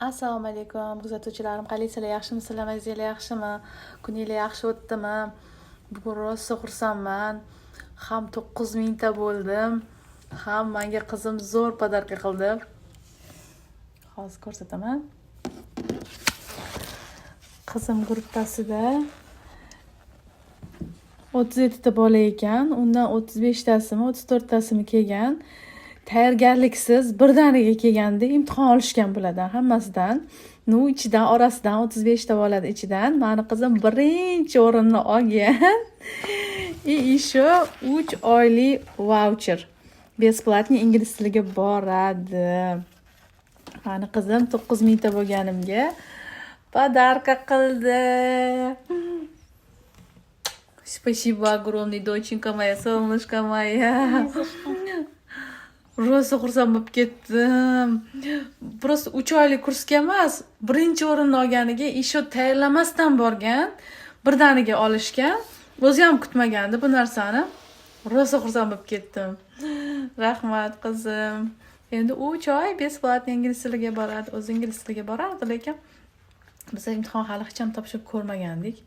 Assalomu alaykum kuzatuvchilarim, qalaysizlar, yaxshimisizlar, o'zingizlar yaxshimi? Kuninglar yaxshi o'tdimi? Bugun rosa xursandman. Ham 9000 ta bo'ldim, ham menga qizim zo'r podarka qildi. Hozir ko'rsataman. Qizim gruppasida 37 ta bola ekan, undan 35 tasimi, 34 tasimi kelgan. Tayyorgarliksiz birdaniga kelganda imtihon olishgan bulardan hammasidan. Ichidan orasidan 35 ta bo'ladi ichidan. Meni qizim birinchi o'rinni olgan. Еще 3 oylik voucher. Besplatniy ingliz tiliga boradi. Meni qizim 9000 ta bo'lganimga podarka qildi. Спасибо огромное, доченька моя, солнышко моя. Rosa xursand bo'lib ketdim. Просто 3 oylik kursga emas, birinchi o'rinni olganiga еще tayyorlamasdan borgan, birdaniga olishgan. O'zi ham kutmagandi bu narsani. Rosa xursand bo'lib ketdim. Rahmat qizim. Endi 3 oy besplatniy ingliz tiliga boradi. O'zi ingliz tiliga borardi, lekin biz imtihon hali hech ham topshirib ko'rmagandik.